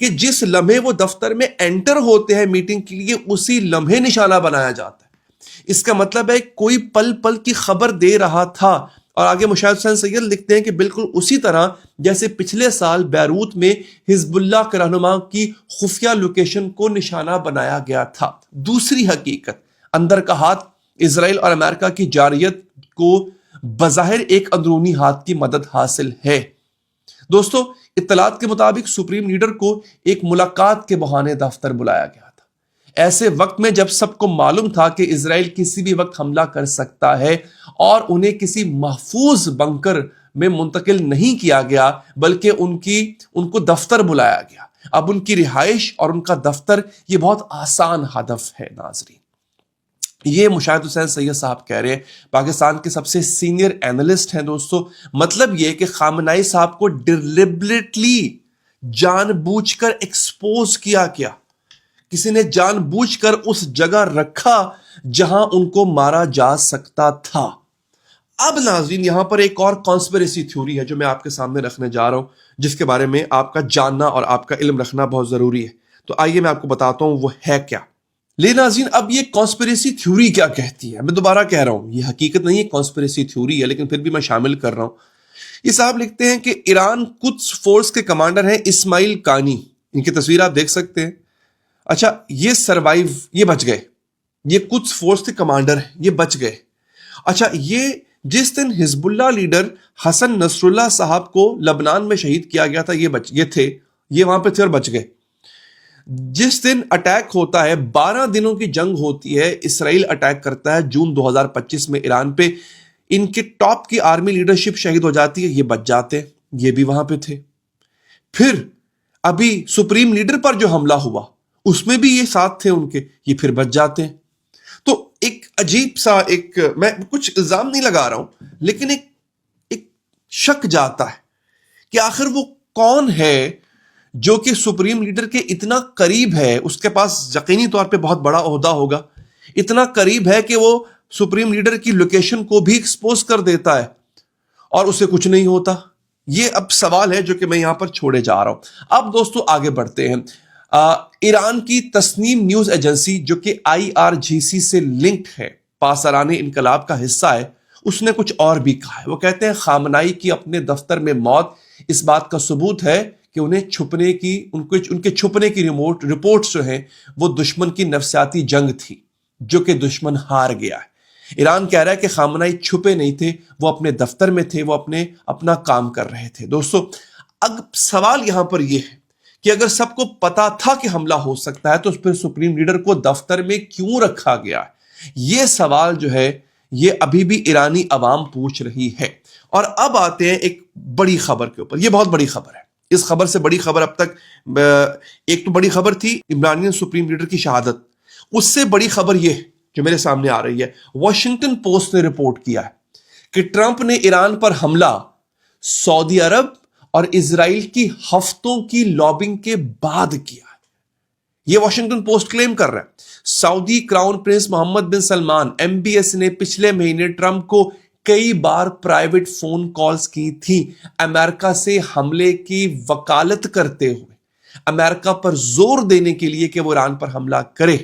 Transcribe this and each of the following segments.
کہ جس لمحے وہ دفتر میں انٹر ہوتے ہیں میٹنگ کے لیے اسی لمحے نشانہ بنایا جاتا ہے. اس کا مطلب ہے کوئی پل پل کی خبر دے رہا تھا. اور آگے مشاہد حسین سید لکھتے ہیں کہ بالکل اسی طرح جیسے پچھلے سال بیروت میں حزب اللہ کے رہنما کی خفیہ لوکیشن کو نشانہ بنایا گیا تھا. دوسری حقیقت، اندر کا ہاتھ اسرائیل اور امریکہ کی جارحیت کو بظاہر ایک اندرونی ہاتھ کی مدد حاصل ہے. دوستو، اطلاعات کے مطابق سپریم لیڈر کو ایک ملاقات کے بہانے دفتر بلایا گیا تھا، ایسے وقت میں جب سب کو معلوم تھا کہ اسرائیل کسی بھی وقت حملہ کر سکتا ہے، اور انہیں کسی محفوظ بنکر میں منتقل نہیں کیا گیا بلکہ ان کو دفتر بلایا گیا. اب ان کی رہائش اور ان کا دفتر یہ بہت آسان ہدف ہے. ناظرین، یہ مشاہد حسین سید صاحب کہہ رہے ہیں، پاکستان کے سب سے سینئر اینالسٹ ہیں. دوستو، مطلب یہ کہ خامنائی صاحب کو ڈیلیبریٹلی جان بوجھ کر ایکسپوز کیا گیا، کسی نے جان بوجھ کر اس جگہ رکھا جہاں ان کو مارا جا سکتا تھا. اب ناظرین، یہاں پر ایک اور کانسپریسی تھیوری ہے جو میں آپ کے سامنے رکھنے جا رہا ہوں، جس کے بارے میں آپ کا جاننا اور آپ کا علم رکھنا بہت ضروری ہے. تو آئیے میں آپ کو بتاتا ہوں وہ ہے کیا. لیکن ناظرین، اب یہ کانسپریسی تھیوری کیا کہتی ہے؟ میں دوبارہ کہہ رہا ہوں، یہ حقیقت نہیں ہے، کانسپریسی تھیوری ہے، لیکن پھر بھی میں شامل کر رہا ہوں. یہ صاحب لکھتے ہیں کہ ایران قدس فورس کے کمانڈر ہیں اسماعیل قانی، ان کی تصویر آپ دیکھ سکتے ہیں. اچھا، یہ بچ گئے، یہ قدس فورس کے کمانڈر ہیں، یہ بچ گئے. اچھا، یہ جس دن حزب اللہ لیڈر حسن نصر اللہ صاحب کو لبنان میں شہید کیا گیا تھا، یہ وہاں پہ تھے اور بچ گئے. جس دن اٹیک ہوتا ہے، 12 دنوں کی جنگ ہوتی ہے، اسرائیل اٹیک کرتا ہے جون 2025 میں ایران پہ، ان کے ٹاپ کی آرمی لیڈرشپ شہید ہو جاتی ہے، یہ بچ جاتے ہیں، یہ بھی وہاں پہ تھے. پھر ابھی سپریم لیڈر پر جو حملہ ہوا اس میں بھی یہ ساتھ تھے ان کے، یہ پھر بچ جاتے ہیں. تو ایک عجیب سا، میں کچھ الزام نہیں لگا رہا ہوں، لیکن ایک شک جاتا ہے کہ آخر وہ کون ہے جو کہ سپریم لیڈر کے اتنا قریب ہے، اس کے پاس یقینی طور پہ بہت بڑا عہدہ ہوگا، اتنا قریب ہے کہ وہ سپریم لیڈر کی لوکیشن کو بھی ایکسپوز کر دیتا ہے اور اسے کچھ نہیں ہوتا. یہ اب سوال ہے جو کہ میں یہاں پر چھوڑے جا رہا ہوں. اب دوستو آگے بڑھتے ہیں. ایران کی تسنیم نیوز ایجنسی جو کہ IRGC سے لنکڈ ہے، پاسداران انقلاب کا حصہ ہے، اس نے کچھ اور بھی کہا ہے. وہ کہتے ہیں خامنائی کی اپنے دفتر میں موت اس بات کا ثبوت ہے کہ ان کے چھپنے کی رپورٹس جو ہیں وہ دشمن کی نفسیاتی جنگ تھی جو کہ دشمن ہار گیا ہے. ایران کہہ رہا ہے کہ خامنائی چھپے نہیں تھے، وہ اپنے دفتر میں تھے، وہ اپنا کام کر رہے تھے. دوستو، اب سوال یہاں پر یہ ہے کہ اگر سب کو پتا تھا کہ حملہ ہو سکتا ہے تو پھر سپریم لیڈر کو دفتر میں کیوں رکھا گیا ہے؟ یہ سوال جو ہے یہ ابھی بھی ایرانی عوام پوچھ رہی ہے. اور اب آتے ہیں ایک بڑی خبر کے اوپر. یہ بہت بڑی خبر ہے. اس خبر سے بڑی خبر اب تک ایک تو بڑی خبر تھی عمرانین سپریم لیڈر کی شہادت، اس سے بڑی خبر یہ جو میرے سامنے آ رہی ہے، واشنگٹن پوسٹ نے رپورٹ کیا ہے کہ ٹرمپ نے ایران پر حملہ سعودی عرب اور اسرائیل کی ہفتوں کی لابنگ کے بعد کیا ہے. یہ واشنگٹن پوسٹ کلیم کر رہا ہے. سعودی کراؤن پرنس محمد بن سلمان MBS نے پچھلے مہینے ٹرمپ کو کئی بار پرائیویٹ فون کالز کی تھی امریکہ سے حملے کی وکالت کرتے ہوئے، امریکہ پر زور دینے کے لیے کہ وہ ایران پر حملہ کرے،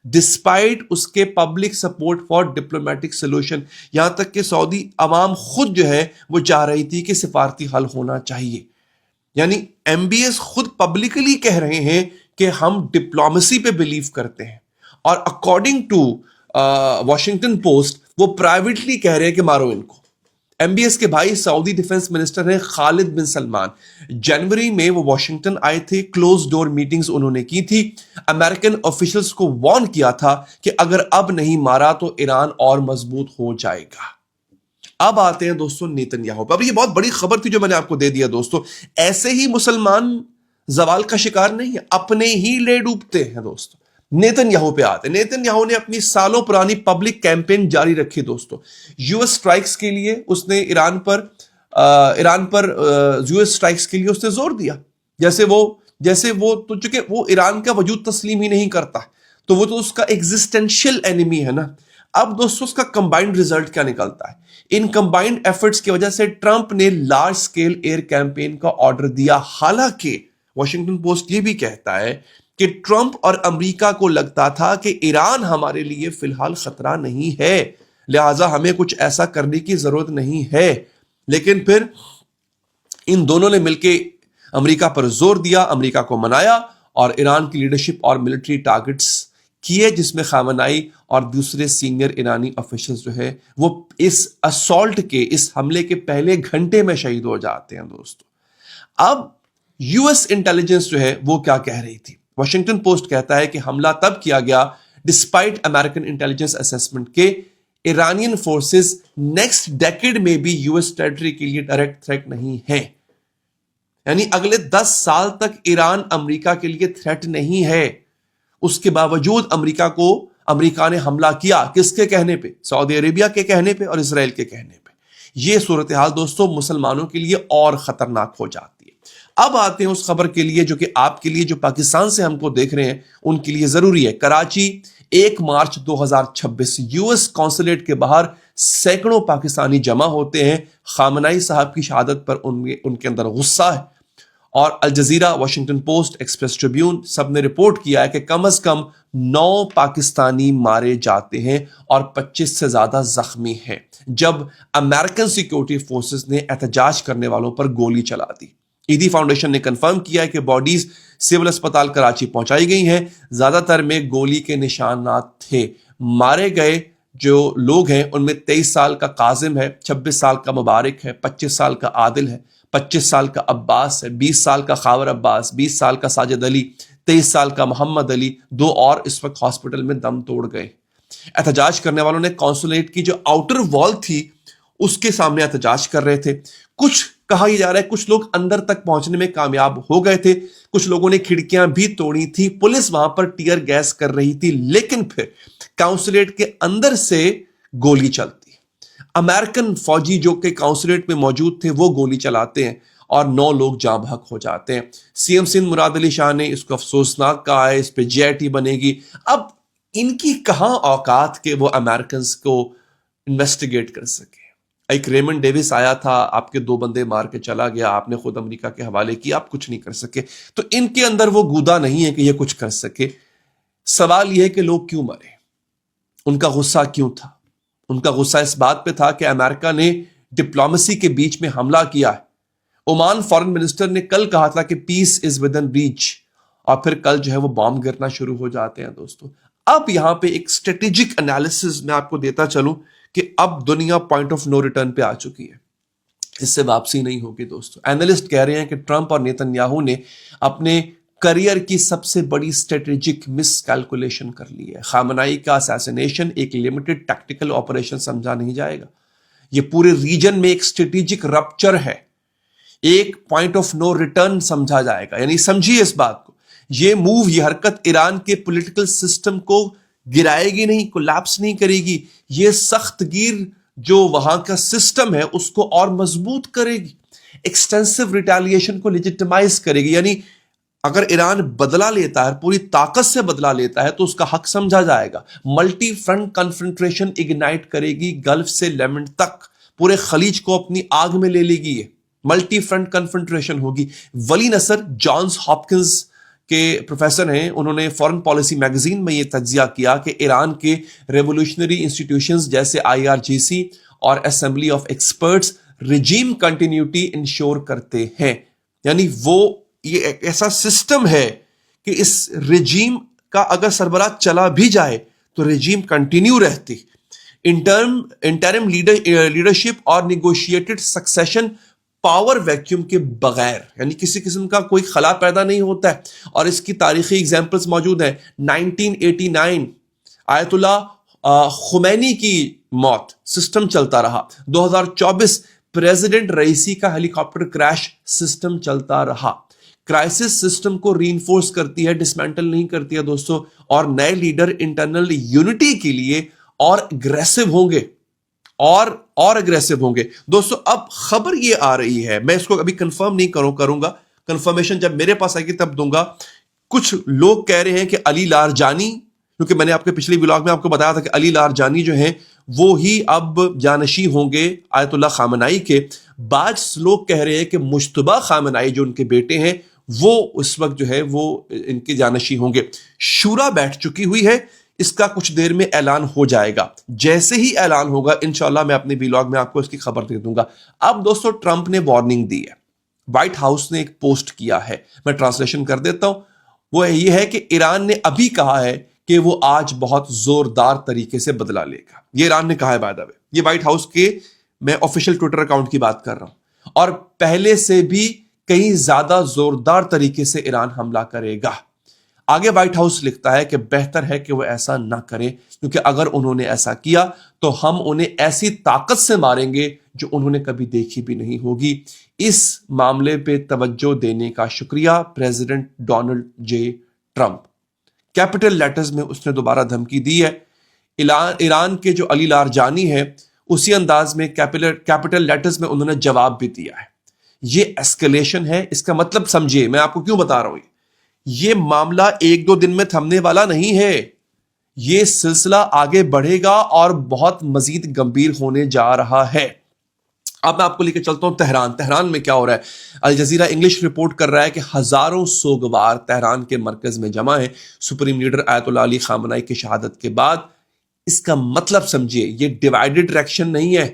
ڈسپائٹ اس کے public support for diplomatic solution. یہاں تک کہ سعودی عوام خود جو ہے وہ چاہ رہی تھی کہ سفارتی حل ہونا چاہیے. یعنی MBS خود پبلکلی کہہ رہے ہیں کہ ہم ڈپلومیسی پہ بلیو کرتے ہیں، اور اکارڈنگ ٹو واشنگٹن پوسٹ وہ پرائیویٹلی کہہ رہے ہیں کہ مارو ان کو. MBS کے بھائی سعودی ڈیفنس منسٹر ہیں خالد بن سلمان. جنوری میں وہ واشنگٹن آئے تھے، کلوز ڈور میٹنگز انہوں نے کی تھی، امریکن آفیشلز کو وارن کیا تھا کہ اگر اب نہیں مارا تو ایران اور مضبوط ہو جائے گا. اب آتے ہیں دوستو نیتن یاہو پہ. اب یہ بہت بڑی خبر تھی جو میں نے آپ کو دے دیا. دوستو، ایسے ہی مسلمان زوال کا شکار نہیں ہے، اپنے ہی لے ڈوبتے ہیں. دوستو، نیتن یاہو پہ آتے ہیں. نیتن یاہو نے اپنی سالوں پرانی پبلک کیمپین جاری رکھی. دوستو، US سٹرائکس کے لیے اس نے ایران پر US سٹرائکس کے لیے اس نے زور دیا. جیسے وہ تو چونکہ وہ ایران کا وجود تسلیم ہی نہیں کرتا تو وہ تو اس کا ایگزسٹینشیل اینیمی ہے نا. اب دوستو اس کا کمبائنڈ ریزلٹ کیا نکلتا ہے؟ ان کمبائنڈ ایفرٹس کی وجہ سے ٹرمپ نے لارج سکیل ایئر کیمپین کا آرڈر دیا، حالانکہ واشنگٹن پوسٹ یہ بھی کہتا ہے کہ ٹرمپ اور امریکہ کو لگتا تھا کہ ایران ہمارے لیے فی الحال خطرہ نہیں ہے، لہٰذا ہمیں کچھ ایسا کرنے کی ضرورت نہیں ہے، لیکن پھر ان دونوں نے مل کے امریکہ پر زور دیا، امریکہ کو منایا اور ایران کی لیڈرشپ اور ملٹری ٹارگٹس کیے، جس میں خامنائی اور دوسرے سینئر ایرانی آفیشلز جو ہے وہ اس اسالٹ کے، اس حملے کے پہلے گھنٹے میں شہید ہو جاتے ہیں دوستو۔ اب یو ایس انٹیلیجنس جو ہے وہ کیا کہہ رہی تھی؟ واشنگٹن پوسٹ کہتا ہے کہ حملہ تب کیا گیا ڈسپائٹ امریکن انٹیلیجنس اسیسمنٹ کے ایرانین فورسز نیکسٹ ڈیکیڈ میں بھی یو ایس ٹیریٹری کے لیے ڈائریکٹ تھریٹ نہیں ہے، یعنی اگلے 10 سال تک ایران امریکہ کے لیے تھریٹ نہیں ہے۔ اس کے باوجود امریکہ نے حملہ کیا، کس کے کہنے پہ؟ سعودی عربیہ کے کہنے پہ اور اسرائیل کے کہنے پہ۔ یہ صورتحال دوستوں مسلمانوں کے لیے اور خطرناک ہو جاتی ہے۔ اب آتے ہیں اس خبر کے لیے جو کہ آپ کے لیے، جو پاکستان سے ہم کو دیکھ رہے ہیں، ان کے لیے ضروری ہے۔ Karachi 1 March 2026 U S consulate کے باہر سینکڑوں پاکستانی جمع ہوتے ہیں۔ خامنائی صاحب کی شہادت پر ان کے اندر غصہ ہے، اور Al Jazeera, Washington Post, Express Tribune سب نے رپورٹ کیا ہے کہ کم از کم 9 پاکستانی مارے جاتے ہیں اور 25 سے زیادہ زخمی ہیں جب امریکن سیکیورٹی فورسز نے احتجاج کرنے والوں پر گولی چلا دی۔ ایدی فاؤنڈیشن نے کنفرم کیا ہے کہ باڈیز سول اسپتال کراچی پہنچائی گئی ہیں، زیادہ تر میں گولی کے نشانات تھے۔ مارے گئے جو لوگ ہیں ان میں 23 سال کا قاسم ہے، 26 سال کا مبارک ہے، 25 سال کا عادل ہے، 25 سال کا عباس ہے، 20 سال کا خاور عباس، 20 سال کا ساجد علی، 23 سال کا محمد علی، 2 اور اس وقت ہاسپٹل میں دم توڑ گئے۔ احتجاج کرنے والوں نے قونصلیٹ کی جو آؤٹر وال تھی اس کے سامنے احتجاج کر رہے تھے۔ کچھ کہا یہ جا رہا ہے کچھ لوگ اندر تک پہنچنے میں کامیاب ہو گئے تھے، کچھ لوگوں نے کھڑکیاں بھی توڑی تھی، پولیس وہاں پر ٹیئر گیس کر رہی تھی، لیکن پھر قونصلیٹ کے اندر سے گولی چلتی۔ امریکن فوجی جو کہ قونصلیٹ میں موجود تھے وہ گولی چلاتے ہیں اور 9 لوگ جاں بحق ہو جاتے ہیں۔ سی ایم سندھ مراد علی شاہ نے اس کو افسوسناک کہا ہے، اس پہ جے آئی ٹی بنے گی۔ اب ان کی کہاں اوقات کہ وہ امریکنز کو انویسٹیگیٹ کر سکے؟ ایک ریمنڈ ڈیوس آیا تھا، آپ کے 2 بندے مار کے چلا گیا، آپ نے خود امریکہ کے حوالے کیا، آپ کچھ نہیں کر سکے۔ تو ان کے اندر وہ گودا نہیں ہے کہ یہ کچھ کر سکے۔ سوال یہ ہے کہ لوگ کیوں مرے، ان کا غصہ کیوں تھا؟ ان کا غصہ اس بات پہ تھا کہ امریکہ نے ڈپلومیسی کے بیچ میں حملہ کیا ہے۔ عمان فارن منسٹر نے کل کہا تھا کہ پیس از ود ان ریچ، اور پھر کل جو ہے وہ بام گرنا شروع ہو جاتے ہیں دوستو۔ اب یہاں پہ ایک اسٹریٹجک انالیسز میں آپ کو دیتا چلوں کہ اب دنیا پوائنٹ آف نو ریٹرن پہ آ چکی ہے، اس سے واپسی نہیں ہوگی دوستو۔ اینالسٹ کہہ رہے ہیں کہ ٹرمپ اور نیتن یاہو نے اپنے کریئر کی سب سے بڑی اسٹریٹجک مس کیلکولیشن کر لی ہے۔ خامنائی کا اسیسینیشن ایک لمیٹڈ ٹیکٹیکل آپریشن سمجھا نہیں جائے گا، یہ پورے ریجن میں ایک اسٹریٹجک رپچر ہے، ایک پوائنٹ آف نو ریٹرن سمجھا جائے گا۔ یعنی سمجھیے اس بات کو، یہ موو، یہ حرکت ایران کے پولیٹیکل سسٹم کو گرائے گی نہیں، کولیپس نہیں کرے گی، یہ سخت گیر جو وہاں کا سسٹم ہے اس کو اور مضبوط کرے گی، ایکسٹینسو ریٹیلیشن کو لیجٹمائز کرے گی۔ یعنی اگر ایران بدلہ لیتا ہے، پوری طاقت سے بدلہ لیتا ہے، تو اس کا حق سمجھا جائے گا۔ ملٹی فرنٹ کنفرنٹریشن اگنائٹ کرے گی، گلف سے لیمنٹ تک پورے خلیج کو اپنی آگ میں لے لے گی، یہ ملٹی فرنٹ کنفرنٹریشن ہوگی۔ ولی نصر جانس ہاپکنز کے پروفیسر ہیں، انہوں نے فورن پالیسی میگزین میں یہ تجزیہ کیا کہ ایران کے ریولوشنری انسٹیٹیوشنز جیسے IRGC اور assembly of experts regime continuity ensure کرتے ہیں۔ یعنی وہ یہ ایک ایسا سسٹم ہے کہ اس رجیم کا اگر سربراہ چلا بھی جائے تو رجیم کنٹینیو رہتی۔ انٹرم لیڈرشپ اور نیگوشیٹڈ سکسیشن پاور ویکیوم کے بغیر، یعنی کسی قسم کا کوئی خلا پیدا نہیں ہوتا ہے۔ اور اس کی تاریخی ایگزامپلز موجود ہیں۔ 1989 آیت اللہ خمینی کی موت، سسٹم چلتا رہا۔ 2024 پریزیڈنٹ رئیسی کا ہیلی کاپٹر کریش، سسٹم چلتا رہا۔ کرائسس سسٹم کو ری انفورس کرتی ہے، ڈسمینٹل نہیں کرتی ہے دوستو۔ اور نئے لیڈر انٹرنل یونٹی کے لیے اور اگریسو ہوں گے، اور اگریسو ہوں گے دوستو۔ اب خبر یہ آ رہی ہے، میں اس کو ابھی کنفرم نہیں کروں گا، کنفرمیشن جب میرے پاس آئے گی تب دوں گا۔ کچھ لوگ کہہ رہے ہیں کہ علی لارجانی، کیونکہ میں نے آپ کے پچھلی ولاگ میں آپ کو بتایا تھا کہ علی لارجانی جو ہیں وہ ہی اب جانشی ہوں گے آیت اللہ خامنائی کے۔ بعض لوگ کہہ رہے ہیں کہ مجتبی خامنائی جو ان کے بیٹے ہیں وہ اس وقت جو ہے وہ ان کے جانشین ہوں گے. شورا بیٹھ چکی ہوئی ہے, اس کا کچھ دیر میں اعلان ہو جائے گا. جیسے ہی اعلان ہوگا انشاءاللہ میں اپنے ویلاگ میں آپ کو اس کی خبر دے دوں گا. اب دوستو ٹرمپ نے وارننگ دی ہے, وائٹ ہاؤس نے ایک پوسٹ کیا ہے, میں ٹرانسلیشن کر دیتا ہوں. وہ یہ ہے کہ ایران نے ابھی کہا ہے کہ وہ آج بہت زوردار طریقے سے بدلہ لے گا. یہ ایران نے کہا ہے بائی دا وے, یہ وائٹ ہاؤس کے میں آفیشیل ٹویٹر اکاؤنٹ کی بات کر رہا ہوں. اور پہلے سے بھی کہیں زیادہ زوردار طریقے سے ایران حملہ کرے گا. آگے وائٹ ہاؤس لکھتا ہے کہ بہتر ہے کہ وہ ایسا نہ کرے, کیونکہ اگر انہوں نے ایسا کیا تو ہم انہیں ایسی طاقت سے ماریں گے جو انہوں نے کبھی دیکھی بھی نہیں ہوگی. اس معاملے پہ توجہ دینے کا شکریہ پریزیڈنٹ ڈونلڈ جے ٹرمپ. کیپٹل لیٹرز میں اس نے دوبارہ دھمکی دی ہے. ایران کے جو علی لارجانی ہے اسی انداز میں کیپٹل لیٹرز میں انہوں نے جواب بھی دیا ہے. یہ ایسکلیشن ہے. اس کا مطلب سمجھیے, میں آپ کو کیوں بتا رہا ہوں, یہ معاملہ ایک دو دن میں تھمنے والا نہیں ہے. یہ سلسلہ آگے بڑھے گا اور بہت مزید گمبھیر ہونے جا رہا ہے. اب میں آپ کو لے کے چلتا ہوں تہران میں کیا ہو رہا ہے. الجزیرہ انگلش رپورٹ کر رہا ہے کہ ہزاروں سوگوار تہران کے مرکز میں جمع ہیں سپریم لیڈر آیت اللہ علی خامنہئی کی شہادت کے بعد. اس کا مطلب سمجھیے, یہ ڈیوائیڈڈ ریئیکشن نہیں ہے,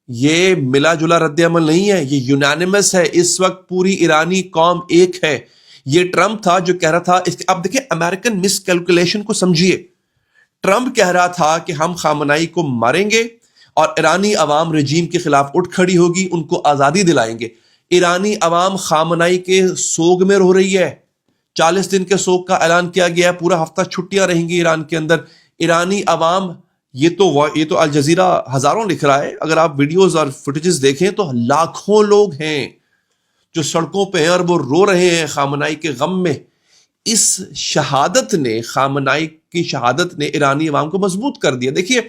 یہ ملا جلا رد عمل نہیں ہے, یہ یونانیمس ہے. اس وقت پوری ایرانی قوم ایک ہے. یہ ٹرمپ تھا جو کہہ رہا تھا, اب دیکھیں امریکن مس کیلکولیشن کو سمجھیے. ٹرمپ کہہ رہا تھا کہ ہم خامنہئی کو ماریں گے اور ایرانی عوام رجیم کے خلاف اٹھ کھڑی ہوگی, ان کو آزادی دلائیں گے. ایرانی عوام خامنہئی کے سوگ میں رو رہی ہے. 40 دن کے سوگ کا اعلان کیا گیا ہے, پورا ہفتہ چھٹیاں رہیں گی ایران کے اندر. ایرانی عوام, یہ تو الجزیرہ ہزاروں لکھ رہا ہے, اگر آپ ویڈیوز اور فوٹیجز دیکھیں تو لاکھوں لوگ ہیں جو سڑکوں پہ ہیں اور وہ رو رہے ہیں خامنہئی کے غم میں. اس شہادت نے, خامنہئی کی شہادت نے ایرانی عوام کو مضبوط کر دیا. دیکھیے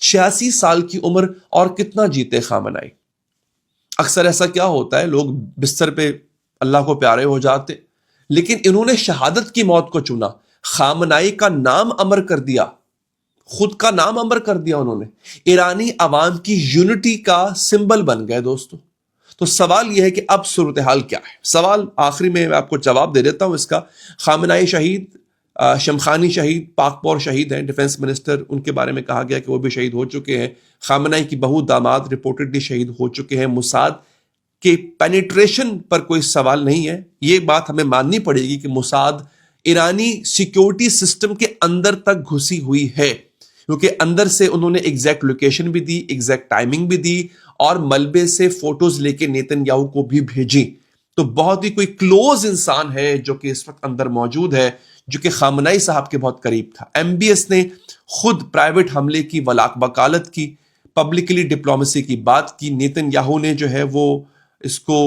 86 سال کی عمر, اور کتنا جیتے خامنہئی. اکثر ایسا کیا ہوتا ہے, لوگ بستر پہ اللہ کو پیارے ہو جاتے, لیکن انہوں نے شہادت کی موت کو چنا. خامنہئی کا نام امر کر دیا, خود کا نام امر کر دیا انہوں نے. ایرانی عوام کی یونٹی کا سمبل بن گئے دوستو. تو سوال یہ ہے کہ اب صورتحال کیا ہے. سوال آخری میں آپ کو جواب دے دیتا ہوں اس کا. خامنہئی شہید, شمخانی شہید, پاکپور شہید ہیں, ڈیفنس منسٹر, ان کے بارے میں کہا گیا کہ وہ بھی شہید ہو چکے ہیں. خامنہئی کی بہو داماد رپورٹڈلی شہید ہو چکے ہیں. موساد کے پینیٹریشن پر کوئی سوال نہیں ہے. یہ بات ہمیں ماننی پڑے گی کہ موساد ایرانی سیکیورٹی سسٹم کے اندر تک گھسی ہوئی ہے, کیونکہ اندر سے انہوں نے ایگزیکٹ لوکیشن بھی دی, ایگزیکٹ ٹائمنگ بھی دی, اور ملبے سے فوٹوز لے کے نیتن یاہو کو بھی بھیجی. تو بہت ہی کوئی کلوز انسان ہے جو کہ اس وقت اندر موجود ہے, جو کہ خامنہئی صاحب کے بہت قریب تھا. ایم بی ایس نے خود پرائیویٹ حملے کی وکالت کی, پبلکلی ڈپلومیسی کی بات کی. نیتن یاہو نے جو ہے وہ اس کو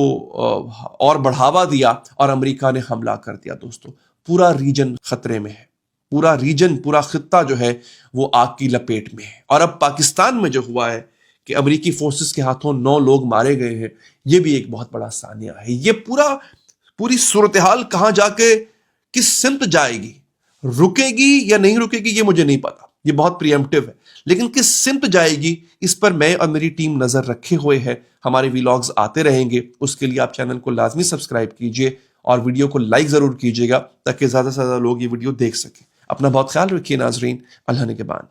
اور بڑھاوا دیا اور امریکہ نے حملہ کر دیا. دوستو پورا ریجن خطرے میں ہے, پورا ریجن, پورا خطہ جو ہے وہ آگ کی لپیٹ میں ہے. اور اب پاکستان میں جو ہوا ہے کہ امریکی فورسز کے ہاتھوں 9 لوگ مارے گئے ہیں, یہ بھی ایک بہت بڑا سانیہ ہے. یہ پوری صورتحال کہاں جا کے کس سمت جائے گی, رکے گی یا نہیں رکے گی یہ مجھے نہیں پتا, یہ بہت پریمپٹیو ہے, لیکن کس سمت جائے گی اس پر میں اور میری ٹیم نظر رکھے ہوئے ہے. ہمارے ویلاگز آتے رہیں گے, اس کے لیے آپ چینل کو لازمی سبسکرائب کیجئے اور ویڈیو کو لائک ضرور کیجئے گا تاکہ زیادہ سے زیادہ لوگ یہ ویڈیو دیکھ سکیں. اپنا بہت خیال رکھیے ناظرین, اللہ نگہبان.